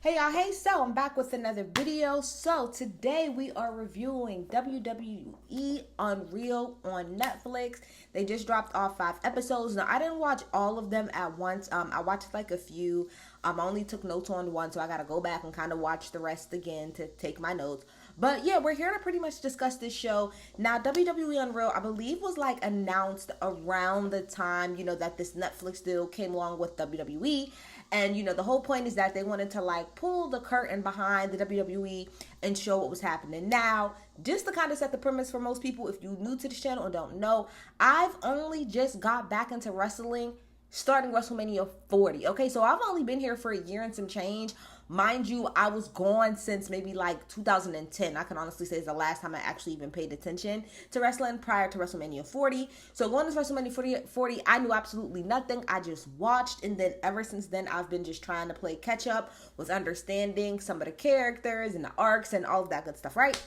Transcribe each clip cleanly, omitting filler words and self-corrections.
Hey y'all, hey, so I'm back with another video. So today we are reviewing WWE Unreal on Netflix. They just dropped off 5 episodes. Now I didn't watch all of them at once. I watched like a few. I only took notes on one, so I gotta go back and kind of watch the rest again to take my notes. But yeah, we're here to pretty much discuss this show. Now, WWE Unreal, I believe, was like announced around the time, that this Netflix deal came along with WWE. And, the whole point is that they wanted to like pull the curtain behind the WWE and show what was happening. Now, just to kind of set the premise for most people, if you're new to this channel and don't know, I've only just got back into wrestling starting WrestleMania 40. Okay, so I've only been here for a year and some change. Mind you, I was gone since maybe like 2010. I can honestly say it's the last time I actually even paid attention to wrestling prior to WrestleMania 40. So going to WrestleMania 40, I knew absolutely nothing. I just watched, and then ever since then, I've been just trying to play catch up with understanding some of the characters and the arcs and all of that good stuff, right?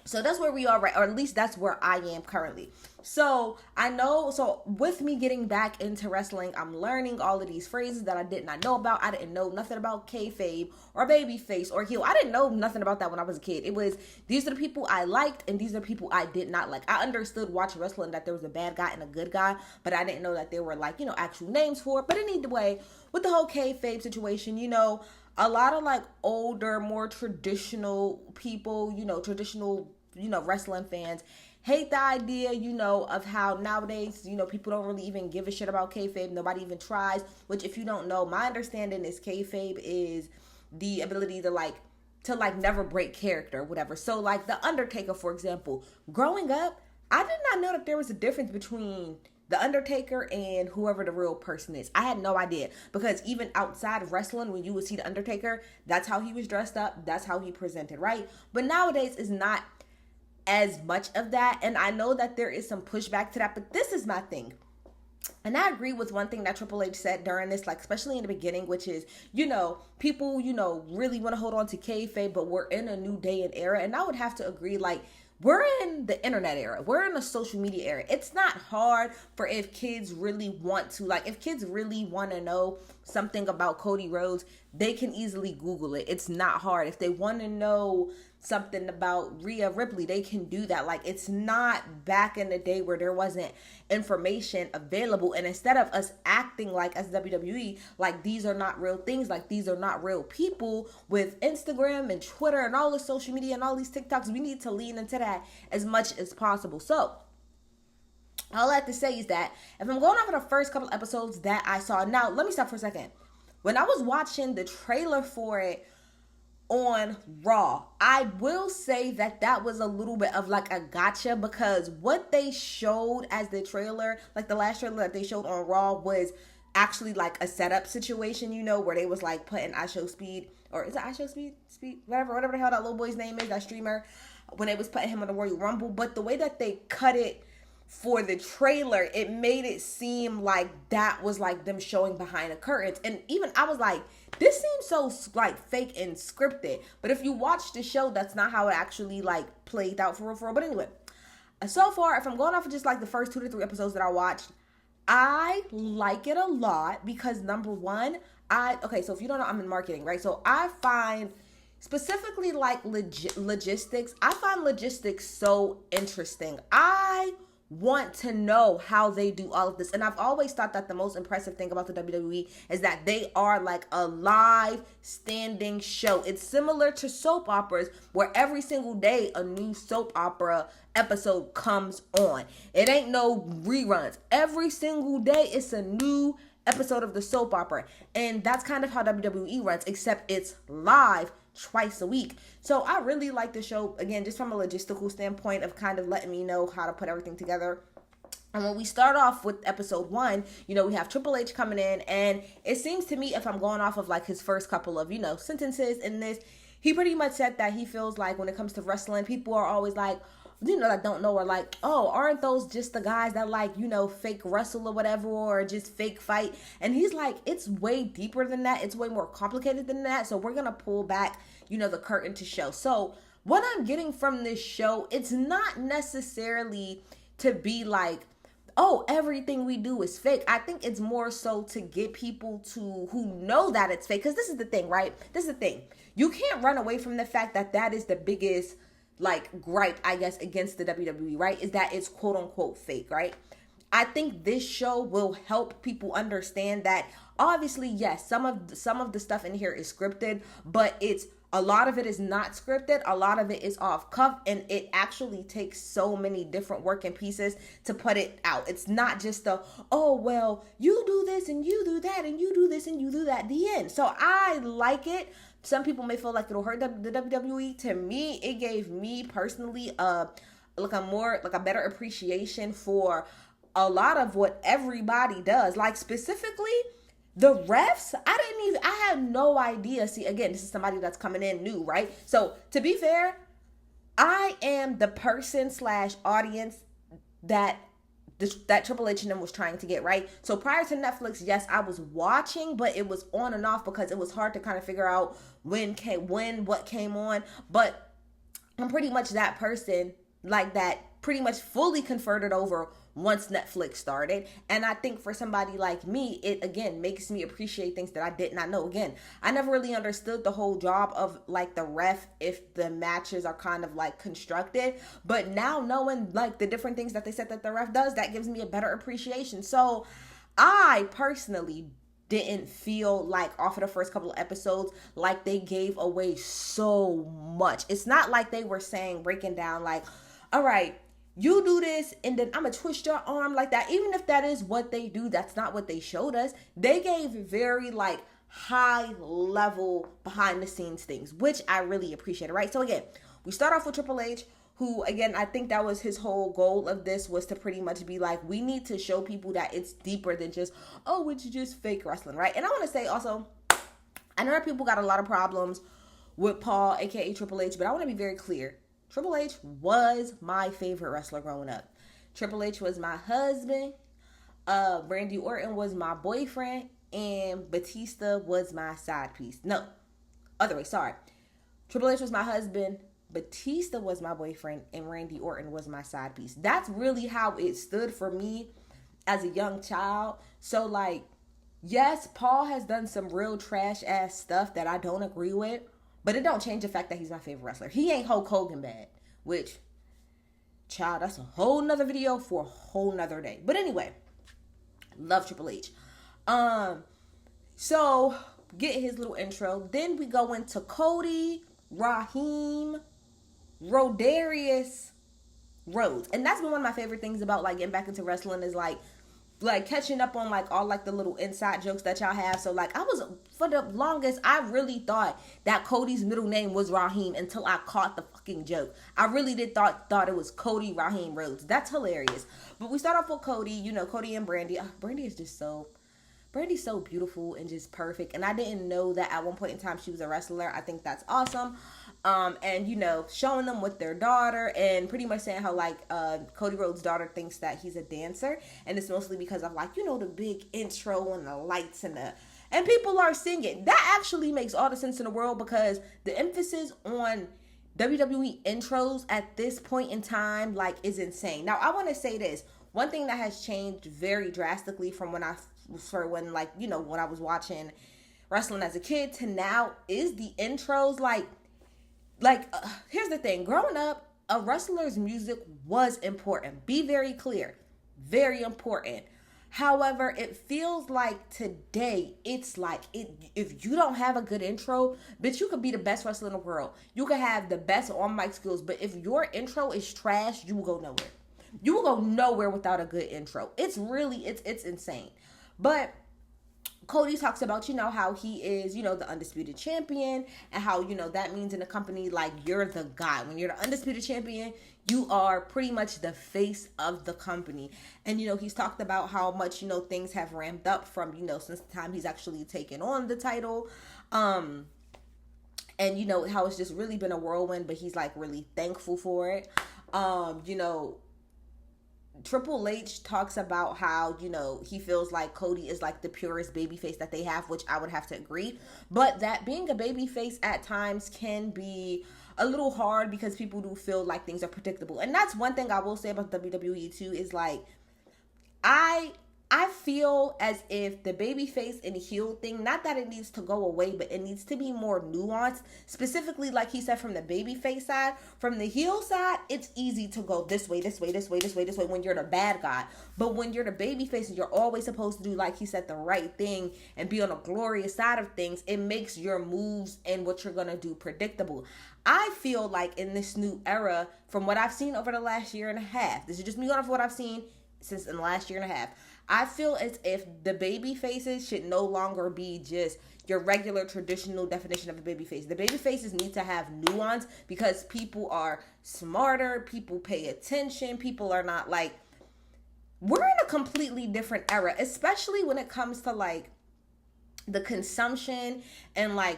So that's where we are, right? Or at least that's where I am currently. So I know, so with me getting back into wrestling, I'm learning all of these phrases that I did not know about. I didn't know nothing about kayfabe or babyface or heel. I didn't know nothing about that when I was a kid. It was, these are the people I liked and these are the people I did not like. I understood watching wrestling that there was a bad guy and a good guy, but I didn't know that there were like, actual names for it. But in either way, with the whole kayfabe situation, a lot of like older, more traditional people, wrestling fans hate the idea, of how nowadays, people don't really even give a shit about kayfabe. Nobody even tries, which if you don't know, my understanding is kayfabe is the ability to never break character, whatever. So like The Undertaker, for example, growing up, I did not know that there was a difference between The Undertaker and whoever the real person is. I had no idea, because even outside of wrestling, when you would see The Undertaker, that's how he was dressed up, that's how he presented, right? But nowadays it's not as much of that, and I know that there is some pushback to that, but this is my thing. And I agree with one thing that Triple H said during this, like especially in the beginning, which is, people, really want to hold on to kayfabe, but we're in a new day and era. And I would have to agree, like, we're in the internet era. We're in a social media era. It's not hard for if kids really want to, like, if kids really want to know something about Cody Rhodes, they can easily Google it. It's not hard. If they want to know something about Rhea Ripley, they can do that. Like, it's not back in the day where there wasn't information available, and instead of us acting like, as WWE, like these are not real things, like these are not real people, with Instagram and Twitter and all the social media and all these TikToks, we need to lean into that as much as possible. So all I have to say is that if I'm going off of the first couple episodes that I saw, now let me stop for a second. When I was watching the trailer for it on Raw, I will say that was a little bit of like a gotcha, because what they showed as the trailer, like the last trailer that they showed on Raw, was actually like a setup situation, where they was like putting IShowSpeed, or is it IShowSpeed? Whatever the hell that little boy's name is, that streamer, when they was putting him on the Royal Rumble. But the way that they cut it for the trailer, it made it seem like that was like them showing behind the curtains. And even I was like, this seems so like fake and scripted. But if you watch the show, that's not how it actually like played out for real. But anyway, so far, if I'm going off of just like the first 2 to 3 episodes that I watched, I like it a lot because number one, so if you don't know, I'm in marketing, right? So I find specifically like logistics, I find logistics so interesting. I want to know how they do all of this. And I've always thought that the most impressive thing about the WWE is that they are like a live standing show. It's similar to soap operas, where every single day a new soap opera episode comes on. It ain't no reruns. Every single day it's a new episode of the soap opera. And that's kind of how WWE runs, except it's live twice a week. So I really like the show, again, just from a logistical standpoint of kind of letting me know how to put everything together. And when we start off with episode 1, we have Triple H coming in, and it seems to me, if I'm going off of like his first couple of, sentences in this, he pretty much said that he feels like when it comes to wrestling, people are always like, that don't know, or like, oh, aren't those just the guys that like, fake wrestle or whatever, or just fake fight? And he's like, it's way deeper than that. It's way more complicated than that. So we're going to pull back, the curtain to show. So what I'm getting from this show, it's not necessarily to be like oh, everything we do is fake. I think it's more so to get people to who know that it's fake. Because this is the thing, right? This is the thing. You can't run away from the fact that that is the biggest, like, gripe, I guess, against the WWE, right? Is that it's quote unquote fake, right? I think this show will help people understand that obviously, yes, some of the stuff in here is scripted, but it's a lot of it is not scripted. A lot of it is off cuff, and it actually takes so many different working pieces to put it out. It's not just the, oh, well, you do this and you do that and you do this and you do that, the end. So I like it. Some people may feel like it'll hurt the WWE. To me, it gave me personally a better appreciation for a lot of what everybody does. Like, specifically the refs, I had no idea. See, again, this is somebody that's coming in new, right? So to be fair, I am the person / audience that Triple H and them was trying to get, right? So prior to Netflix, yes, I was watching, but it was on and off because it was hard to kind of figure out what came on. But I'm pretty much that person, like, that pretty much fully converted over once Netflix started. And I think for somebody like me, it again makes me appreciate things that I did not know. Again, I never really understood the whole job of like the ref if the matches are kind of like constructed, but now knowing like the different things that they said that the ref does, that gives me a better appreciation. So I personally didn't feel like off of the first couple of episodes like they gave away so much. It's not like they were breaking down like, all right, you do this and then I'm gonna twist your arm like that. Even if that is what they do, that's not what they showed us. They gave very like high level behind the scenes things, which I really appreciated, right? So again, we start off with Triple H, who again, I think that was his whole goal of this, was to pretty much be like, we need to show people that it's deeper than just, oh, it's just fake wrestling, right? And I want to say also, I know that people got a lot of problems with Paul, aka Triple H, but I want to be very clear. Triple H was my favorite wrestler growing up. Triple H was my husband. Randy Orton was my boyfriend. And Batista was my side piece. No, other way, sorry. Triple H was my husband. Batista was my boyfriend. And Randy Orton was my side piece. That's really how it stood for me as a young child. So, like, yes, Paul has done some real trash-ass stuff that I don't agree with. But it don't change the fact that he's my favorite wrestler. He ain't Hulk Hogan bad. Which, child, that's a whole nother video for a whole nother day. But anyway, love Triple H. So, get his little intro. Then we go into Cody, Raheem, Rodarius, Rhodes. And that's been one of my favorite things about like getting back into wrestling is like catching up on like all like the little inside jokes that y'all have. So like I was, for the longest, I really thought that Cody's middle name was Raheem until I caught the fucking joke. I really did thought it was Cody Raheem Rhodes. That's hilarious. But we start off with Cody, you know, Cody and Brandy. Brandy is just Brandy's so beautiful and just perfect. And I didn't know that at one point in time she was a wrestler. I think that's awesome. And you know, showing them with their daughter and pretty much saying how like Cody Rhodes' daughter thinks that he's a dancer, and it's mostly because of like, you know, the big intro and the lights and people are singing. That actually makes all the sense in the world because the emphasis on WWE intros at this point in time like is insane. Now I want to say this. One thing that has changed very drastically from when I was watching wrestling as a kid to now is the intros. Here's the thing. Growing up, a wrestler's music was important. Be very clear. Very important. However, it feels like today, it's like, if you don't have a good intro, bitch, you could be the best wrestler in the world. You could have the best on-mic skills, but if your intro is trash, you will go nowhere. You will go nowhere without a good intro. It's insane. But Cody talks about, you know, how he is, you know, the undisputed champion and how, you know, that means in a company like you're the guy. When you're the undisputed champion, you are pretty much the face of the company. And, you know, he's talked about how much, you know, things have ramped up from, you know, since the time he's actually taken on the title. And, you know, how it's just really been a whirlwind, but he's like really thankful for it. You know, Triple H talks about how, you know, he feels like Cody is like the purest babyface that they have, which I would have to agree. But that being a babyface at times can be a little hard because people do feel like things are predictable. And that's one thing I will say about WWE too is like, I I feel as if the baby face and heel thing, not that it needs to go away, but it needs to be more nuanced. Specifically, like he said, from the baby face side. From the heel side, it's easy to go this way, this way, this way, this way, this way when you're the bad guy. But when you're the baby face and you're always supposed to do, like he said, the right thing and be on a glorious side of things, it makes your moves and what you're gonna do predictable. I feel like in this new era, from what I've seen over the last year and a half, this is just me going off what I've seen since in the last year and a half. I feel as if the baby faces should no longer be just your regular traditional definition of a baby face. The baby faces need to have nuance because people are smarter, people pay attention, people are not like, we're in a completely different era, especially when it comes to like the consumption and like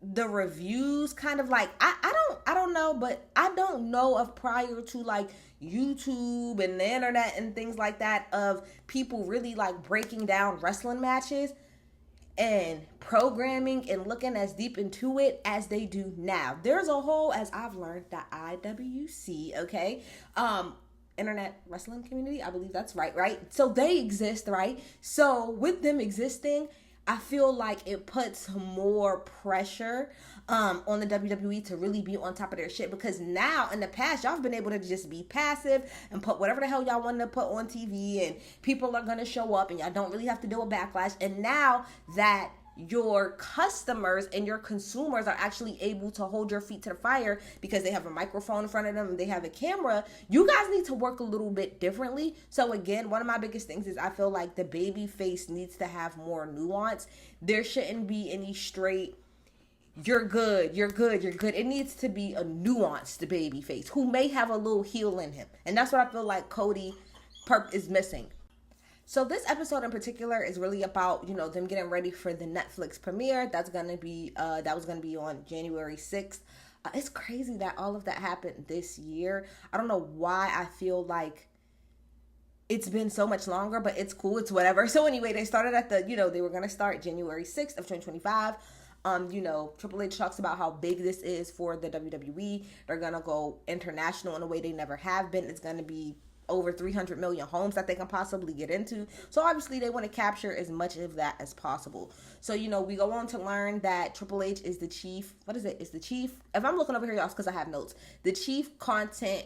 the reviews. Kind of like I don't know, but I don't know of prior to like YouTube and the internet and things like that of people really like breaking down wrestling matches and programming and looking as deep into it as they do now. There's a whole, as I've learned, the IWC, okay, internet wrestling community, I believe that's right? So they exist, right? So with them existing, I feel like it puts more pressure on the WWE to really be on top of their shit, because now in the past y'all have been able to just be passive and put whatever the hell y'all want to put on TV and people are going to show up and y'all don't really have to deal with backlash. And now that your customers and your consumers are actually able to hold your feet to the fire because they have a microphone in front of them and they have a camera, you guys need to work a little bit differently. So again, one of my biggest things is I feel like the baby face needs to have more nuance. There shouldn't be any straight, you're good. It needs to be a nuanced baby face who may have a little heel in him. And that's what I feel like Cody Perp is missing. So this episode in particular is really about, them getting ready for the Netflix premiere. That was going to be on January 6th. It's crazy that all of that happened this year. I don't know why I feel like it's been so much longer, but it's cool. It's whatever. So anyway, they started at they were going to start January 6th of 2025. Triple H talks about how big this is for the WWE. They're going to go international in a way they never have been. It's going to be over 300 million homes that they can possibly get into. So obviously they want to capture as much of that as possible. So, we go on to learn that Triple H is the chief. What is it? Is the chief? If I'm looking over here, y'all, it's because I have notes. The chief content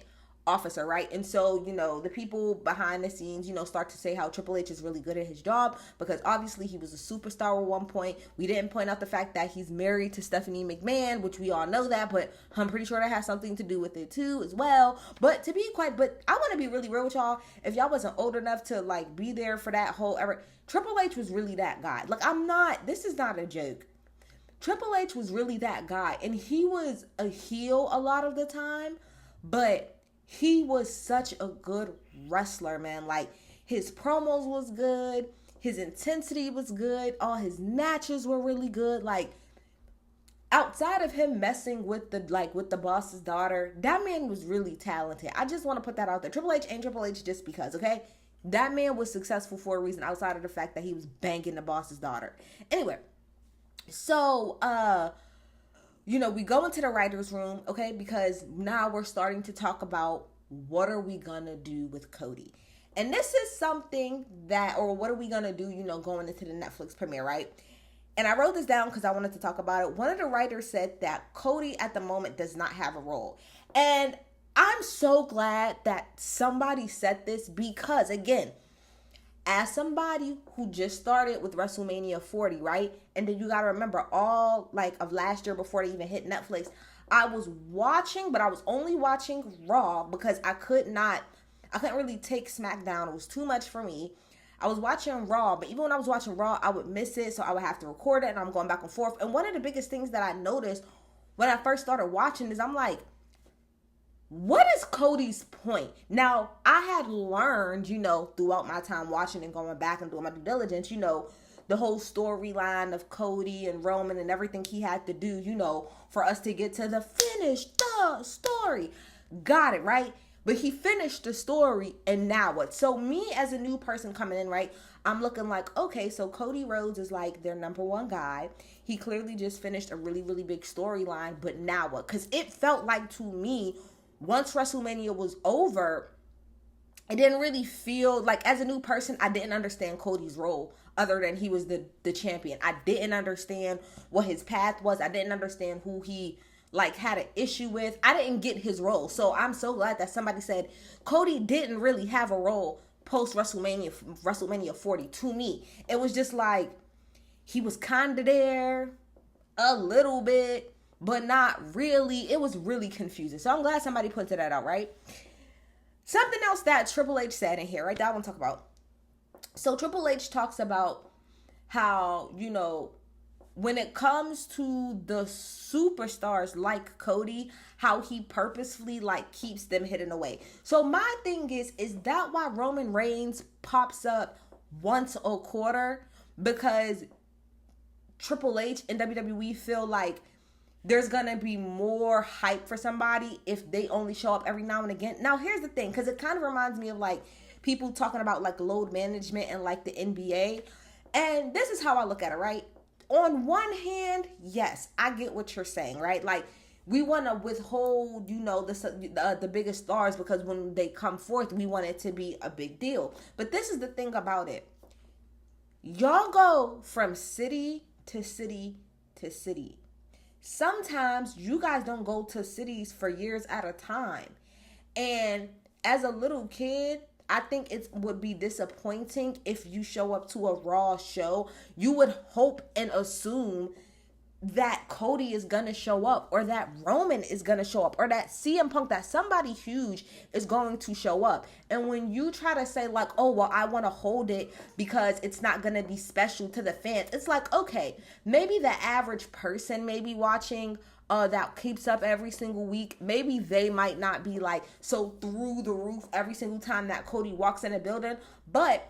officer, right? And so, the people behind the scenes, start to say how Triple H is really good at his job because obviously he was a superstar at one point. We didn't point out the fact that he's married to Stephanie McMahon, which we all know that, but I'm pretty sure that has something to do with it too as well. But I want to be really real with y'all. If y'all wasn't old enough to like be there for that whole era, Triple H was really that guy. Like, this is not a joke. Triple H was really that guy, and he was a heel a lot of the time, but he was such a good wrestler, man. Like, his promos was good. His intensity was good. All his matches were really good. Like, outside of him messing with the boss's daughter, that man was really talented. I just want to put that out there. Triple H ain't Triple H just because, okay? That man was successful for a reason outside of the fact that he was banging the boss's daughter. Anyway, so, we go into the writer's room, okay? Because now we're starting to talk about what are we gonna do with Cody. And this is something what are we gonna do, going into the Netflix premiere, right? And I wrote this down because I wanted to talk about it. One of the writers said that Cody at the moment does not have a role. And I'm so glad that somebody said this because, again, as somebody who just started with WrestleMania 40, right? And then you got to remember all of last year before they even hit Netflix, I was watching, but I was only watching Raw because I couldn't really take SmackDown. It was too much for me. I was watching Raw, but even when I was watching Raw, I would miss it, so I would have to record it, and I'm going back and forth. And one of the biggest things that I noticed when I first started watching is I'm like, what is Cody's point? Now, I had learned, throughout my time watching and going back and doing my due diligence, the whole storyline of Cody and Roman and everything he had to do, for us to get to the finished story. Got it, right? But he finished the story, and now what? So me as a new person coming in, right, I'm looking like, okay, so Cody Rhodes is like their number one guy. He clearly just finished a really, really big storyline, but now what? Because it felt like to me, once WrestleMania was over, it didn't really feel like, as a new person, I didn't understand Cody's role other than he was the champion. I didn't understand what his path was. I didn't understand who he like had an issue with. I didn't get his role. So I'm so glad that somebody said Cody didn't really have a role post WrestleMania 40. To me, it was just like he was kind of there a little bit, but not really. It was really confusing. So I'm glad somebody pointed that out, right? Something else that Triple H said in here, right, that I want to talk about. So Triple H talks about how, you know, when it comes to the superstars like Cody, how he purposefully like keeps them hidden away. So my thing is that why Roman Reigns pops up once a quarter? Because Triple H and WWE feel like there's gonna be more hype for somebody if they only show up every now and again. Now here's the thing, because it kind of reminds me of like people talking about like load management and like the NBA. And this is how I look at it, right? On one hand, yes, I get what you're saying, right? Like, we want to withhold, you know, the biggest stars because when they come forth, we want it to be a big deal. But this is the thing about it. Y'all go from city to city to city. Sometimes you guys don't go to cities for years at a time. And as a little kid, I think it would be disappointing if you show up to a Raw show. You would hope and assume that Cody is going to show up, or that Roman is going to show up, or that CM Punk, that somebody huge is going to show up. And when you try to say like, oh, well, I want to hold it because it's not going to be special to the fans, it's like, okay, maybe the average person maybe watching that keeps up every single week, maybe they might not be like so through the roof every single time that Cody walks in a building. But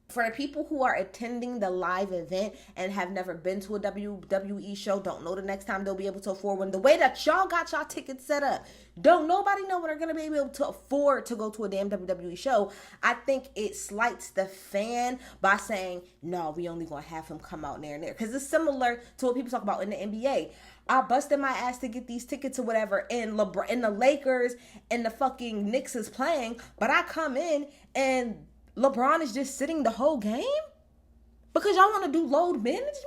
for the people who are attending the live event and have never been to a WWE show, don't know the next time they'll be able to afford one. The way that y'all got y'all tickets set up, don't nobody know when they're going to be able to afford to go to a damn WWE show. I think it slights the fan by saying, no, we only going to have him come out there and there. Because it's similar to what people talk about in the NBA. I busted my ass to get these tickets or whatever, and the Lakers and the fucking Knicks is playing, but I come in and LeBron is just sitting the whole game? Because y'all want to do load management?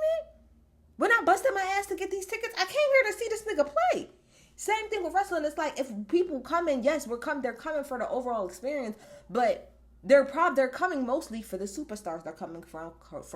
When I busted my ass to get these tickets, I came here to see this nigga play. Same thing with wrestling. It's like, if people come in, yes, they're coming for the overall experience, but they're coming mostly for the superstars. They're coming for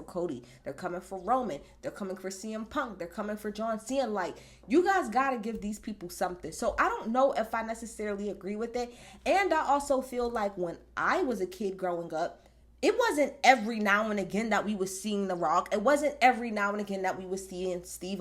Cody. They're coming for Roman. They're coming for CM Punk. They're coming for John Cena. Like, you guys got to give these people something. So I don't know if I necessarily agree with it. And I also feel like when I was a kid growing up, it wasn't every now and again that we was seeing The Rock. It wasn't every now and again that we was seeing Stone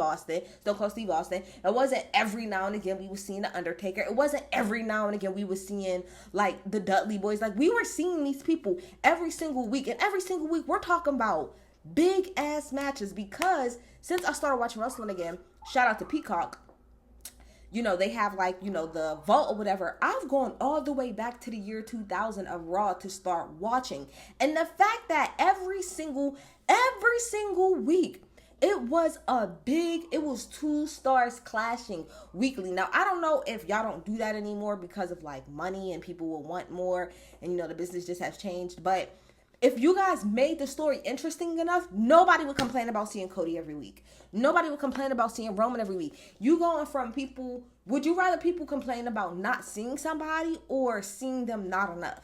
Cold Steve Austin. It wasn't every now and again we was seeing The Undertaker. It wasn't every now and again we was seeing like the Dudley Boys. Like, we were seeing these people every single week. And every single week we're talking about big ass matches, because since I started watching wrestling again, shout out to Peacock, you know, they have like, you know, the vault or whatever. I've gone all the way back to the year 2000 of Raw to start watching. And the fact that every single week, it was two stars clashing weekly. Now, I don't know if y'all don't do that anymore because of like money and people will want more, and, you know, the business just has changed. But if you guys made the story interesting enough, nobody would complain about seeing Cody every week. Nobody would complain about seeing Roman every week. You going from people, would you rather people complain about not seeing somebody or seeing them not enough?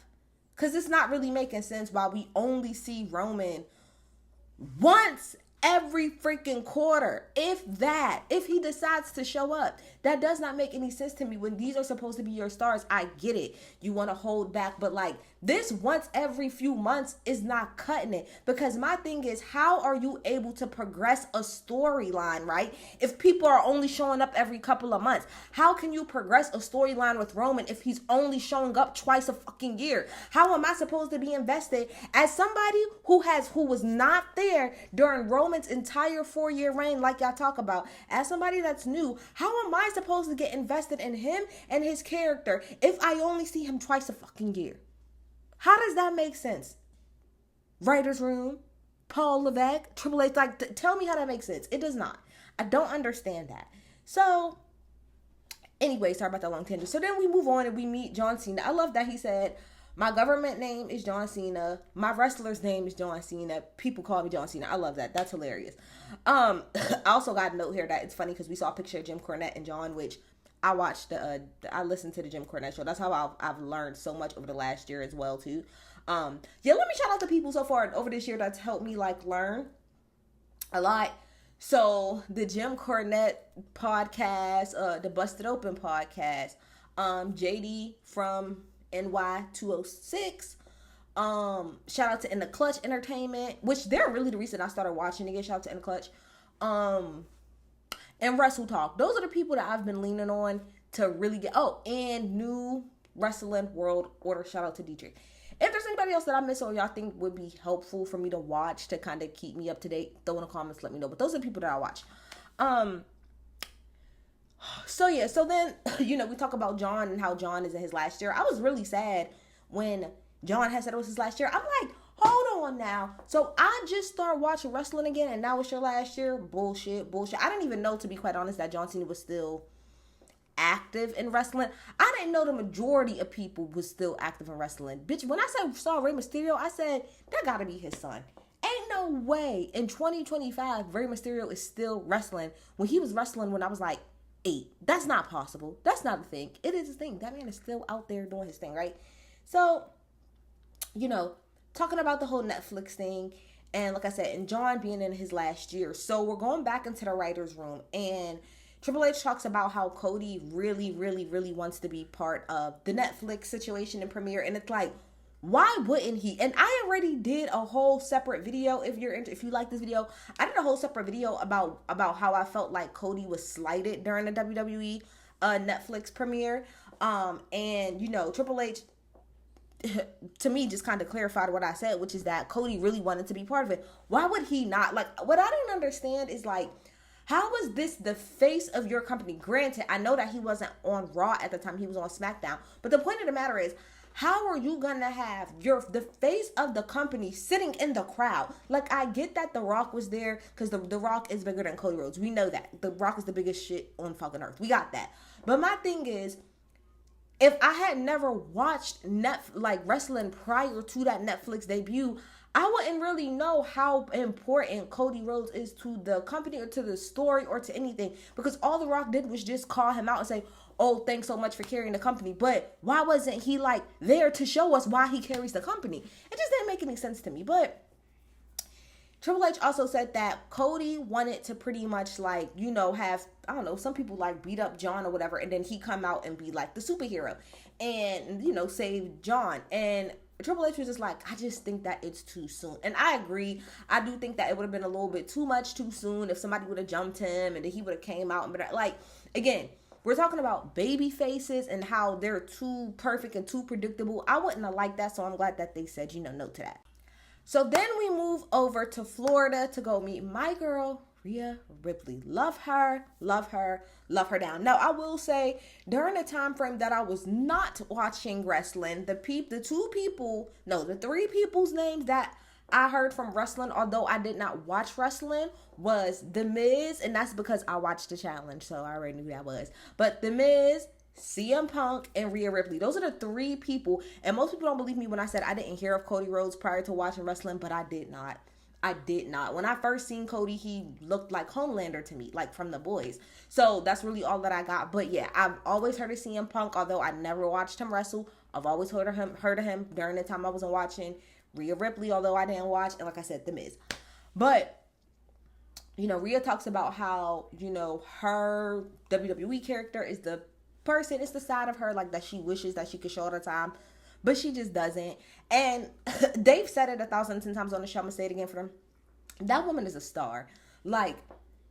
Because it's not really making sense why we only see Roman once every freaking quarter, if he decides to show up. That does not make any sense to me. When these are supposed to be your stars, I get it. You want to hold back, but like, this once every few months is not cutting it. Because my thing is, how are you able to progress a storyline, right? If people are only showing up every couple of months, how can you progress a storyline with Roman if he's only showing up twice a fucking year? How am I supposed to be invested as somebody who was not there during Roman's entire 4-year reign, like y'all talk about? As somebody that's new, how am I supposed to get invested in him and his character if I only see him twice a fucking year? How does that make sense? Writer's Room, Paul Levesque, Triple H, like, tell me how that makes sense. It does not. I don't understand that. So, anyway, sorry about that long tangent. So then we move on and we meet John Cena. I love that he said, My government name is John Cena. My wrestler's name is John Cena. People call me John Cena. I love that. That's hilarious. I also got a note here that it's funny because we saw a picture of Jim Cornette and John, which I watched I listened to the Jim Cornette show. That's how I've learned so much over the last year as well too. Yeah, let me shout out the people so far over this year that's helped me like learn a lot. So the Jim Cornette podcast, the Busted Open podcast, JD from NY206. Shout out to In the Clutch Entertainment, which they're really the reason I started watching again. Shout out to In the Clutch. And Wrestle Talk. Those are the people that I've been leaning on to really get. Oh, and New Wrestling World Order. Shout out to Dietrich. If there's anybody else that I miss or y'all think would be helpful for me to watch to kind of keep me up to date, throw in the comments, let me know. But those are the people that I watch. So yeah, so then, we talk about John and how John is in his last year. I was really sad when John had said it was his last year. I'm like, hold on now. So I just started watching wrestling again and now it's your last year? Bullshit. I didn't even know, to be quite honest, that John Cena was still active in wrestling. I didn't know the majority of people was still active in wrestling. Bitch, when I saw Rey Mysterio, I said, that gotta be his son. Ain't no way in 2025 Rey Mysterio is still wrestling when he was wrestling when I was like 8. That's not possible. That's not a thing. It is a thing. That man is still out there doing his thing, right? So, talking about the whole Netflix thing, and like I said, and John being in his last year. So we're going back into the writer's room, and Triple H talks about how Cody really, really, really wants to be part of the Netflix situation and premiere. And it's like, why wouldn't he? And I already did a whole separate video. If you like this video, I did a whole separate video about how I felt like Cody was slighted during the WWE Netflix premiere. And Triple H, to me, just kind of clarified what I said, which is that Cody really wanted to be part of it. Why would he not? Like, what I didn't understand is like, how was this the face of your company? Granted, I know that he wasn't on Raw at the time. He was on SmackDown. But the point of the matter is, how are you going to have the face of the company sitting in the crowd? Like, I get that The Rock was there because the Rock is bigger than Cody Rhodes. We know that. The Rock is the biggest shit on fucking earth. We got that. But my thing is, if I had never watched wrestling prior to that Netflix debut, I wouldn't really know how important Cody Rhodes is to the company or to the story or to anything, because all The Rock did was just call him out and say, oh, thanks so much for carrying the company. But why wasn't he there to show us why he carries the company? It just didn't make any sense to me. But Triple H also said that Cody wanted to pretty much have, I don't know, some people beat up John or whatever, and then he come out and be the superhero and, save John. And Triple H was just like, I just think that it's too soon. And I agree. I do think that it would have been a little bit too much too soon if somebody would have jumped him and then he would have came out and been again, we're talking about baby faces and how they're too perfect and too predictable. I wouldn't have liked that, so I'm glad that they said, no to that. So then we move over to Florida to go meet my girl, Rhea Ripley. Love her down. Now, I will say, during the time frame that I was not watching wrestling, the three people's names that I heard from wrestling, although I did not watch wrestling, was The Miz, and that's because I watched the challenge, so I already knew who that was. But The Miz, CM Punk, and Rhea Ripley. Those are the three people, and most people don't believe me when I said I didn't hear of Cody Rhodes prior to watching wrestling, but I did not. When I first seen Cody, he looked like Homelander to me, from The Boys. So that's really all that I got. But yeah, I've always heard of CM Punk, although I never watched him wrestle. I've always heard of him during the time I wasn't watching. Rhea Ripley, although I didn't watch, and like I said, The Miz. But Rhea talks about how, her WWE character is the person, it's the side of her that she wishes that she could show all the time, but she just doesn't. And they've said it 1,010 times on the show. I'm gonna say it again for them. That woman is a star.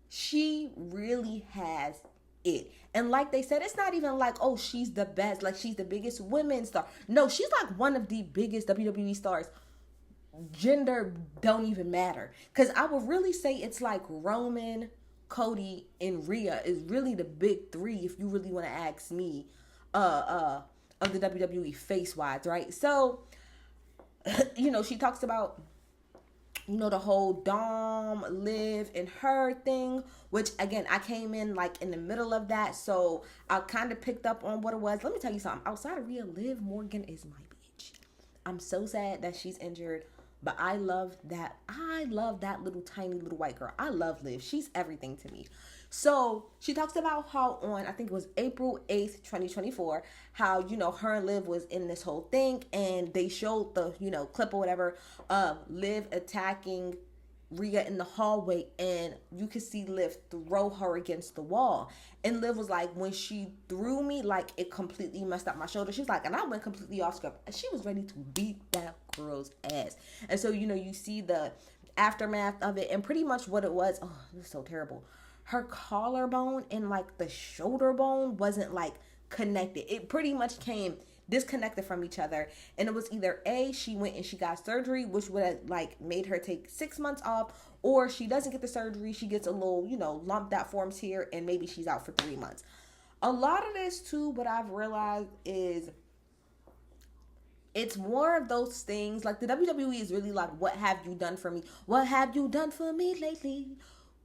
She really has it. And like they said, it's not even oh, she's the best, she's the biggest women's star. No, she's one of the biggest WWE stars. Gender don't even matter, because I would really say it's Roman, Cody, and Rhea is really the big three, if you really want to ask me, of the WWE face wise, right? So she talks about the whole Dom, Liv, and her thing, which again, I came in in the middle of that, so I kind of picked up on what it was. Let me tell you something. Outside of Rhea, Liv Morgan is my bitch. I'm so sad that she's injured. But I love that. I love that little tiny little white girl. I love Liv. She's everything to me. So she talks about how on, I think it was April 8th, 2024, how, her and Liv was in this whole thing, and they showed the, clip or whatever of Liv attacking Rhea in the hallway, and you could see Liv throw her against the wall. And Liv was like, when she threw me, like, it completely messed up my shoulder. She's like, and I went completely off script. And she was ready to beat that girl's ass. And so, you see the aftermath of it, and pretty much what it was, oh, it was so terrible. Her collarbone and, like, the shoulder bone wasn't, like, connected. It pretty much came disconnected from each other, and it was either A, she went and she got surgery, which would have like made her take 6 months off, or she doesn't get the surgery, she gets a little lump that forms here, and maybe she's out for 3 months. A lot of this too, what I've realized is it's more of those things, like the WWE is really like, what have you done for me? What have you done for me lately?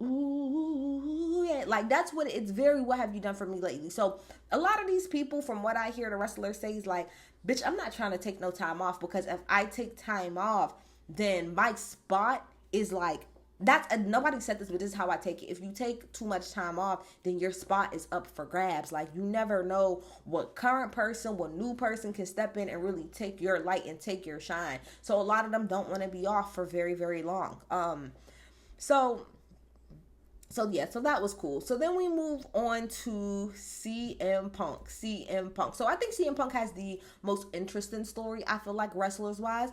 Ooh, yeah. Like, that's what it's very, what have you done for me lately? So a lot of these people, from what I hear the wrestlers say, is like, bitch, I'm not trying to take no time off, because if I take time off, then my spot is like, nobody said this, but this is how I take it. If you take too much time off, then your spot is up for grabs. Like, you never know what current person, what new person can step in and really take your light and take your shine. So a lot of them don't want to be off for very, very long. So that was cool. So then we move on to CM Punk. So I think CM Punk has the most interesting story, I feel like, wrestlers wise.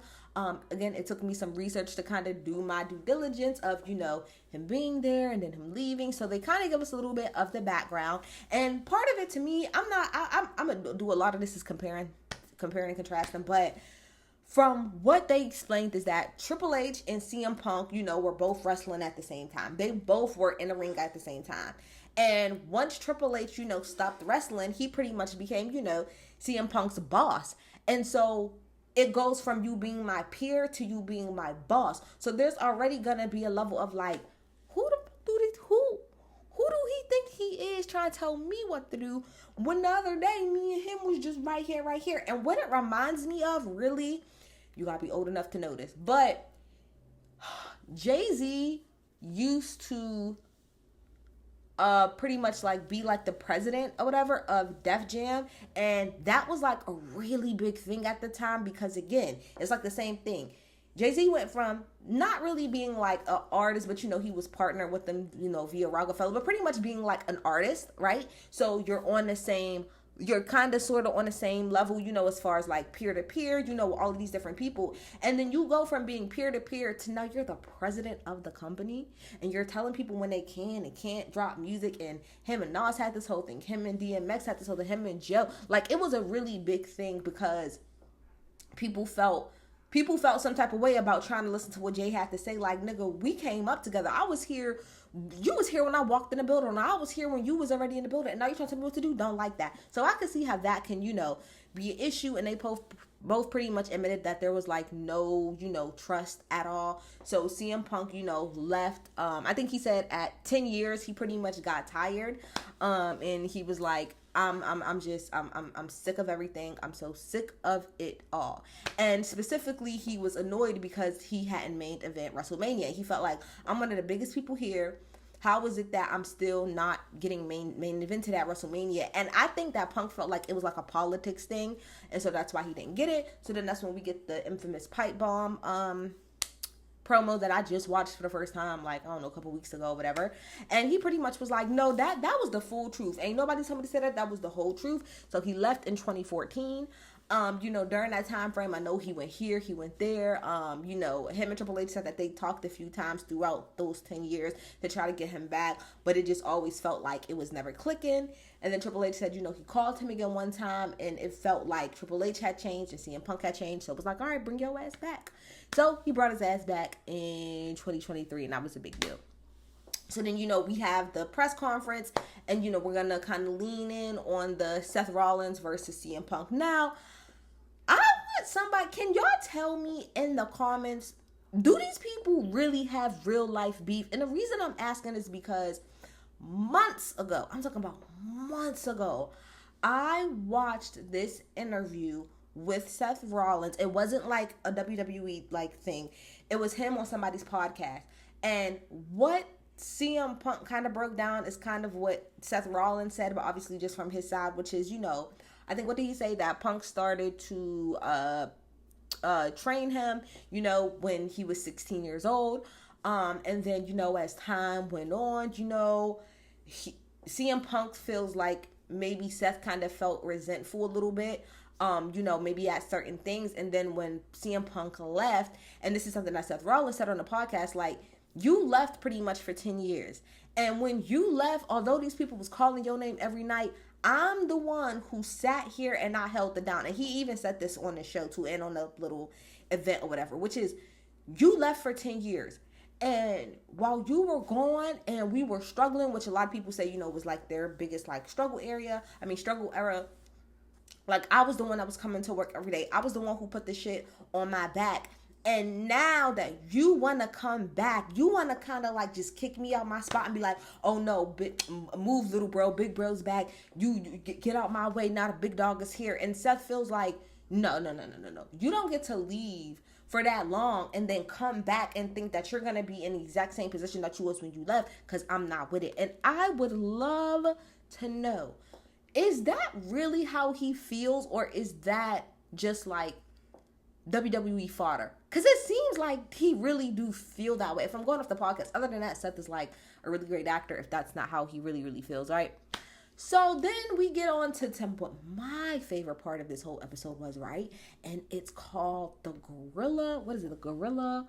Again, it took me some research to kind of do my due diligence of, him being there and then him leaving. So they kind of give us a little bit of the background. And part of it, to me, I'm going to do a lot of this is comparing and contrasting, but from what they explained is that Triple H and CM Punk, were both wrestling at the same time. They both were in the ring at the same time. And once Triple H, stopped wrestling, he pretty much became, CM Punk's boss. And so it goes from you being my peer to you being my boss. So there's already going to be a level of like, who do he think he is trying to tell me what to do, when the other day me and him was just right here. And what it reminds me of, really, you gotta be old enough to know this, but Jay-Z used to pretty much like be like the president or whatever of Def Jam, and that was like a really big thing at the time, because again, it's like the same thing. Jay-Z went from not really being like an artist, but he was partnered with them, via Rockefeller, but pretty much being like an artist, right? So you're kind of sort of on the same level, as far as like peer to peer, all of these different people. And then you go from being peer to peer to now you're the president of the company, and you're telling people when they can and can't drop music. And him and Nas had this whole thing, him and DMX had this whole thing, him and Joe. Like, it was a really big thing, because people felt some type of way about trying to listen to what Jay had to say. Like, nigga, we came up together. I was here. You was here when I walked in the building, and I was here when you was already in the building, and now you're trying to tell me what to do. Don't like that. So I could see how that can, be an issue. And they both pretty much admitted that there was like no, trust at all. So CM Punk, left. I think he said at 10 years, he pretty much got tired. And he was like, I'm sick of everything. I'm so sick of it all. And specifically, he was annoyed because he hadn't main event WrestleMania. He felt like, I'm one of the biggest people here. How is it that I'm still not getting main event to that WrestleMania? And I think that Punk felt like it was like a politics thing, and so that's why he didn't get it. So then that's when we get the infamous pipe bomb promo that I just watched for the first time, like, I don't know, a couple weeks ago, whatever. And he pretty much was like, no, that was the full truth. Ain't nobody told me to say that was the whole truth. So he left in 2014. During that time frame, I know he went here, he went there. Him and Triple H said that they talked a few times throughout those 10 years to try to get him back, but it just always felt like it was never clicking. And then Triple H said, he called him again one time, and it felt like Triple H had changed and CM Punk had changed. So it was like, all right, bring your ass back. So he brought his ass back in 2023, and that was a big deal. So then, we have the press conference, and, we're going to kind of lean in on the Seth Rollins versus CM Punk. Now, I want somebody, can y'all tell me in the comments, do these people really have real life beef? And the reason I'm asking is because months ago, I watched this interview with Seth Rollins. It wasn't like a WWE like thing. It was him on somebody's podcast. And what CM Punk kind of broke down is kind of what Seth Rollins said, but obviously just from his side, which is, I think, what did he say? That Punk started to train him, when he was 16 years old. And then, as time went on, CM Punk feels like maybe Seth kind of felt resentful a little bit, maybe at certain things. And then when CM Punk left, and this is something that Seth Rollins said on the podcast, like, you left pretty much for 10 years. And when you left, although these people was calling your name every night, I'm the one who sat here and I held it down. And he even said this on the show too, and on the little event or whatever, which is, you left for 10 years. And while you were gone and we were struggling, which a lot of people say, was like their biggest like struggle era. Like, I was the one that was coming to work every day. I was the one who put the shit on my back. And now that you want to come back, you want to kind of like just kick me out my spot and be like, oh no, move little bro, big bro's back. You get out my way. Now the big dog is here. And Seth feels like, no. You don't get to leave for that long and then come back and think that you're going to be in the exact same position that you was when you left, because I'm not with it. And I would love to know, is that really how he feels, or is that just like WWE fodder? Because it seems like he really do feel that way. If I'm going off the podcast, other than that, Seth is like a really great actor, if that's not how he really, really feels, right? So then we get on to what my favorite part of this whole episode was, right? And it's called the Gorilla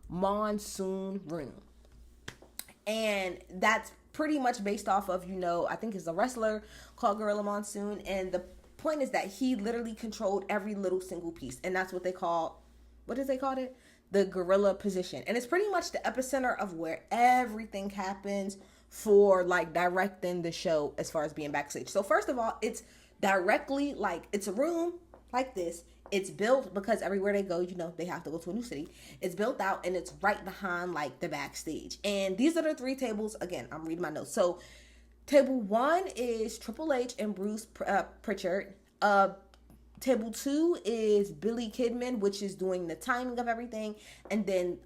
Monsoon Room. And that's pretty much based off of, I think it's a wrestler called Gorilla Monsoon. And the point is that he literally controlled every little single piece. And that's what they call, what did they call it? The gorilla position. And it's pretty much the epicenter of where everything happens for like directing the show as far as being backstage. So first of all, it's directly like, it's a room like this. It's built because everywhere they go, they have to go to a new city. It's built out and it's right behind like the backstage. And these are the 3 tables. Again, I'm reading my notes. So table 1 is Triple H and Bruce Pritchard. Table 2 is Billy Kidman, which is doing the timing of everything. And then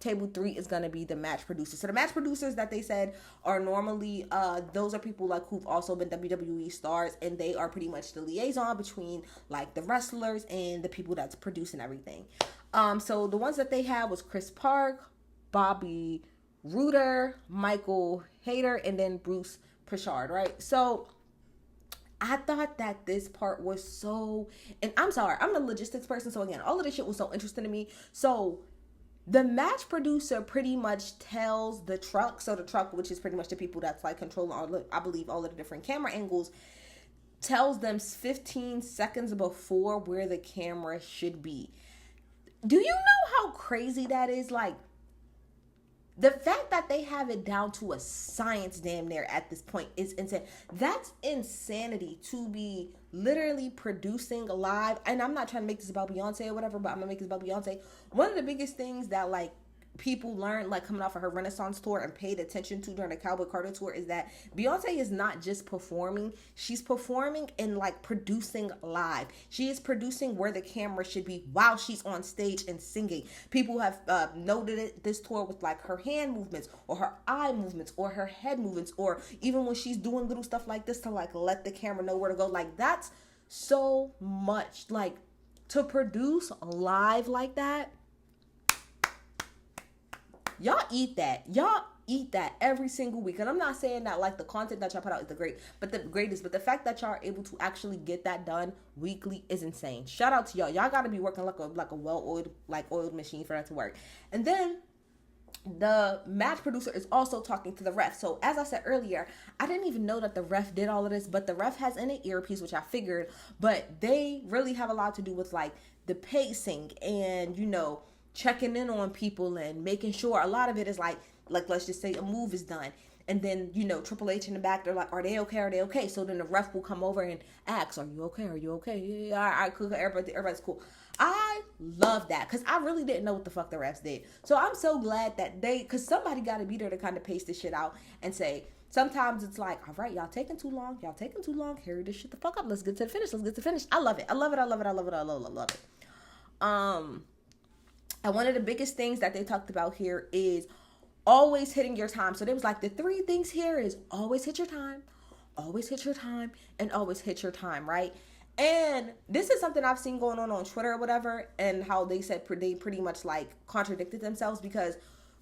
table 3 is going to be the match producers. So the match producers that they said are normally, those are people like who've also been WWE stars. And they are pretty much the liaison between like the wrestlers and the people that's producing everything. So the ones that they had was Chris Park, Bobby Roode, Michael Hayter, and then Bruce Pritchard, right? So I thought that this part was so, and I'm sorry, I'm a logistics person. So again, all of this shit was so interesting to me. So the match producer pretty much tells the truck, so the truck, which is pretty much the people that's like controlling all, I believe, all of the different camera angles, tells them 15 seconds before where the camera should be. Do you know how crazy that is? Like, the fact that they have it down to a science damn near at this point is insane. That's insanity, to be literally producing live. And I'm not trying to make this about Beyonce or whatever, but I'm gonna make this about Beyonce. One of the biggest things that like people learned like coming off of her Renaissance tour and paid attention to during the Cowboy Carter tour is that Beyonce is not just performing, she's performing and like producing live. She is producing where the camera should be while she's on stage and singing. People have noted it this tour with like her hand movements or her eye movements or her head movements, or even when she's doing little stuff like this to like let the camera know where to go. Like, that's so much, like, to produce live like that. Y'all eat that every single week. And I'm not saying that like the content that y'all put out is the greatest, but the fact that y'all are able to actually get that done weekly is insane. Shout out to y'all. Y'all gotta be working like a well-oiled machine for that to work. And then the match producer is also talking to the ref. So as I said earlier, I didn't even know that the ref did all of this, but the ref has in an earpiece, which I figured, but they really have a lot to do with like the pacing and, checking in on people and making sure. A lot of it is like let's just say a move is done, and then Triple H in the back, they're like, are they okay? So then the ref will come over and ask, are you okay? Yeah, all right, cool. Everybody's cool. I love that, because I really didn't know what the fuck the refs did. So I'm so glad that because somebody got to be there to kind of pace this shit out and say, sometimes it's like, all right, y'all taking too long. Y'all taking too long. Hurry this shit the fuck up. Let's get to the finish. Let's get to the finish. I love it. I love it. I love it. I love it. I love it. I love it. And one of the biggest things that they talked about here is always hitting your time. So there was like the 3 things here is always hit your time, always hit your time, and always hit your time, right? And this is something I've seen going on Twitter or whatever, and how they said they pretty much like contradicted themselves, because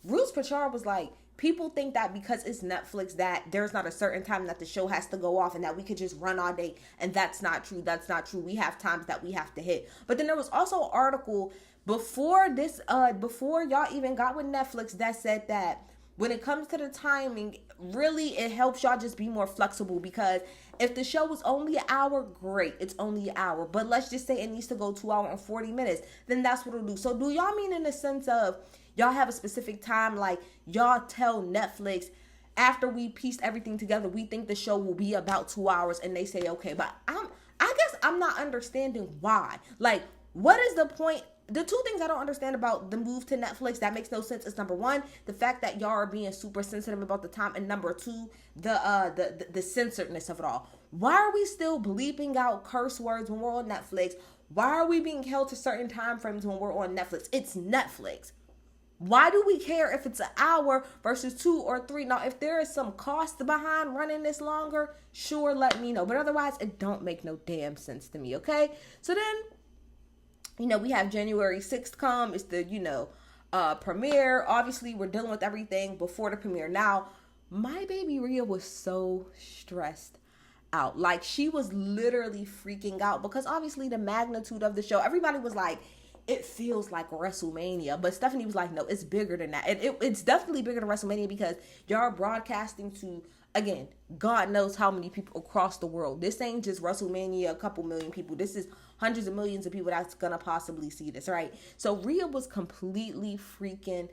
Bruce Pritchard was like, people think that because it's Netflix that there's not a certain time that the show has to go off and that we could just run all day, and that's not true. That's not true. We have times that we have to hit. But then there was also an article before this, before y'all even got with Netflix, that said that when it comes to the timing, really it helps y'all just be more flexible, because if the show is only an hour, great, it's only an hour. But let's just say it needs to go 2 hours and 40 minutes, then that's what it'll do. So do y'all mean in the sense of y'all have a specific time, like y'all tell Netflix after we pieced everything together, we think the show will be about 2 hours, and they say okay. But I guess I'm not understanding why. Like, what is the point? The 2 things I don't understand about the move to Netflix that makes no sense is, number 1, the fact that y'all are being super sensitive about the time, and number 2, the censoredness of it all. Why are we still bleeping out curse words when we're on Netflix? Why are we being held to certain time frames when we're on Netflix? It's Netflix. Why do we care if it's an hour versus 2 or 3? Now, if there is some cost behind running this longer, sure, let me know. But otherwise, it don't make no damn sense to me, okay? So then, we have January 6th come. It's the, premiere. Obviously, we're dealing with everything before the premiere. Now, my baby Rhea was so stressed out. Like, she was literally freaking out, because obviously the magnitude of the show, everybody was like, it feels like WrestleMania. But Stephanie was like, no, it's bigger than that. It's definitely bigger than WrestleMania, because y'all are broadcasting to, again, God knows how many people across the world. This ain't just WrestleMania, a couple million people. This is hundreds of millions of people that's gonna possibly see this, right? So Rhea was completely freaking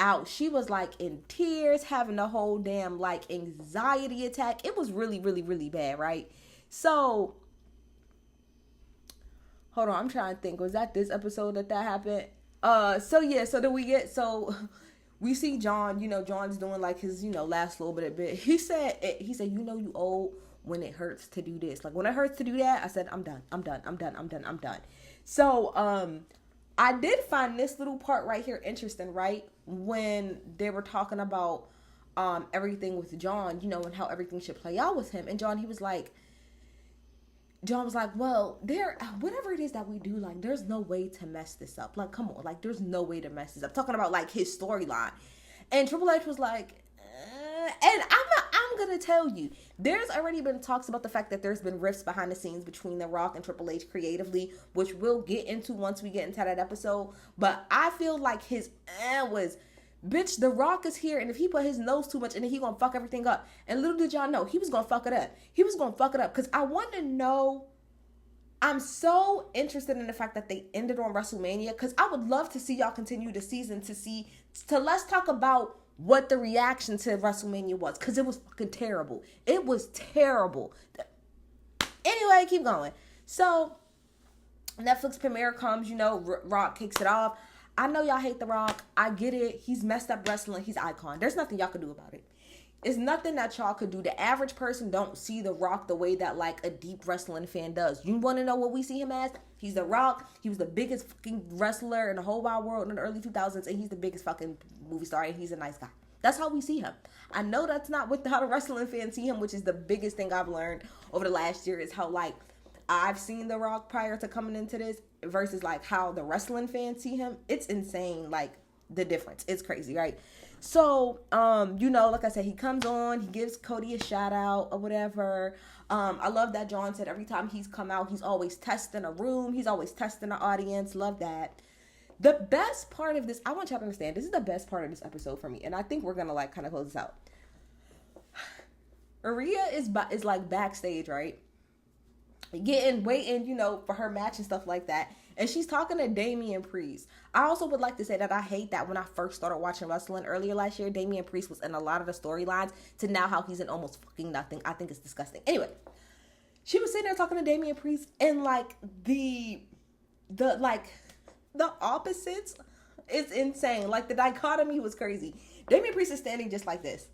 out. She was like in tears, having a whole damn like anxiety attack. It was really, really, really bad, right? So hold on, I'm trying to think. Was that this episode that happened? So then we see John, John's doing like his, last little bit. He said, you old when it hurts to do this. Like, when it hurts to do that, I said, I'm done. So, I did find this little part right here interesting, right? When they were talking about, everything with John, and how everything should play out with him. And John was like, well, whatever it is that we do, like, there's no way to mess this up. Like, come on, like, there's no way to mess this up. Talking about, like, his storyline. And Triple H was like, and I'm going to tell you, there's already been talks about the fact that there's been rifts behind the scenes between The Rock and Triple H creatively, which we'll get into once we get into that episode. But I feel like his was, bitch, The Rock is here, and if he put his nose too much in it, he gonna fuck everything up. And little did y'all know, he was gonna fuck it up. Because I want to know, I'm so interested in the fact that they ended on WrestleMania, because I would love to see y'all continue the season to let's talk about what the reaction to WrestleMania was, because it was fucking terrible. It was terrible. Anyway, keep going. So, Netflix premiere comes, Rock kicks it off. I know y'all hate The Rock. I get it. He's messed up wrestling. He's an icon. There's nothing y'all can do about it. It's nothing that y'all could do. The average person don't see The Rock the way that, like, a deep wrestling fan does. You want to know what we see him as? He's The Rock. He was the biggest fucking wrestler in the whole wide world in the early 2000s, and he's the biggest fucking movie star, and he's a nice guy. That's how we see him. I know that's not how the wrestling fans see him, which is the biggest thing I've learned over the last year, is how, like, I've seen The Rock prior to coming into this versus, like, how the wrestling fans see him. It's insane, like, the difference. It's crazy, right? So, like I said, he comes on, he gives Cody a shout out or whatever. I love that John said every time he's come out, he's always testing a room. He's always testing the audience. Love that. The best part of this, I want y'all to understand, this is the best part of this episode for me. And I think we're going to, like, kind of close this out. Rhea is like backstage, right? Waiting, for her match and stuff like that. And she's talking to Damian Priest. I also would like to say that I hate that when I first started watching wrestling earlier last year, Damian Priest was in a lot of the storylines, to now how he's in almost fucking nothing. I think it's disgusting. Anyway, she was sitting there talking to Damian Priest, and like the opposites is insane. Like, the dichotomy was crazy. Damian Priest is standing just like this.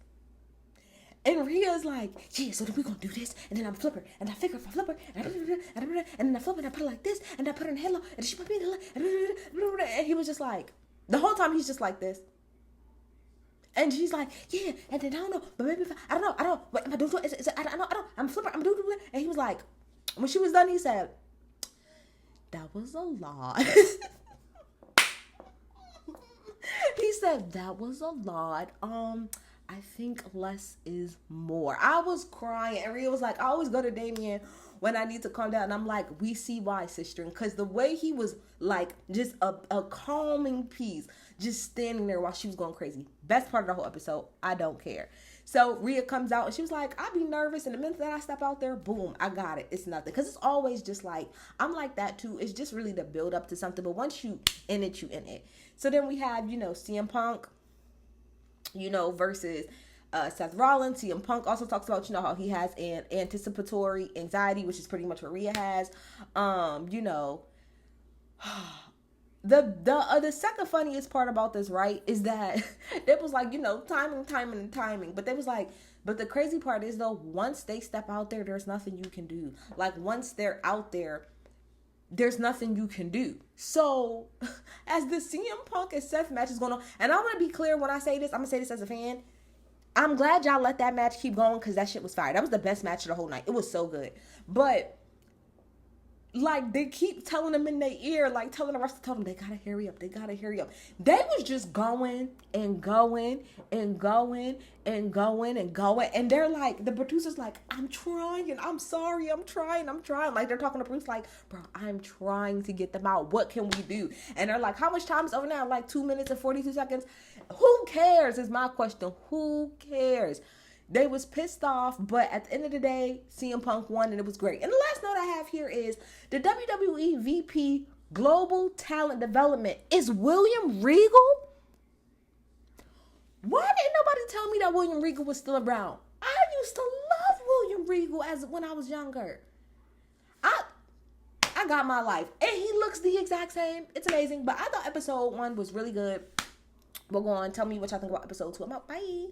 And Rhea's like, yeah, so then we're going to do this. And then I'm flip her. And I figure if I flip her. And then I flip her and I put her like this. And I put her in the headlock. And she put me in the and he was just like, the whole time he's just like this. And she's like, yeah. And then I don't know. But maybe if I don't know. What am I doing? I don't know. I'm a flipper. I'm doing it. And he was like, when she was done, he said, that was a lot. He said, that was a lot. I think less is more. I was crying. And Rhea was like, I always go to Damien when I need to calm down. And I'm like, we see why, sister. Because the way he was like just a calming piece, just standing there while she was going crazy. Best part of the whole episode. I don't care. So Rhea comes out and she was like, I'd be nervous. And the minute that I step out there, boom, I got it. It's nothing. Because it's always just like, I'm like that too. It's just really to build up to something. But once you in it, you in it. So then we have, CM Punk, versus Seth Rollins. CM Punk also talks about, how he has an anticipatory anxiety, which is pretty much what Rhea has. The second funniest part about this, right, is that it was like, timing. But they was like, but the crazy part is though, once they step out there, there's nothing you can do. Like once they're out there, there's nothing you can do. So as the CM Punk and Seth match is going on, and I'm going to be clear when I say this, I'm going to say this as a fan. I'm glad y'all let that match keep going because that shit was fire. That was the best match of the whole night. It was so good. But like they keep telling them in their ear, like telling the rest to tell them they gotta hurry up. They was just going and going and going and going and going. And they're like, the producer's like, I'm trying. I'm sorry. I'm trying. Like they're talking to Bruce like, bro, I'm trying to get them out. What can we do? And they're like, how much time is over now? Like 2 minutes and 42 seconds. Who cares is my question. Who cares? They was pissed off, but at the end of the day, CM Punk won, and it was great. And the last note I have here is the WWE VP Global Talent Development is William Regal. Why didn't nobody tell me that William Regal was still around? I used to love William Regal when I was younger. I got my life, and he looks the exact same. It's amazing, but I thought episode 1 was really good. We'll go on. Tell me what y'all think about episode 2. I'm out. Bye.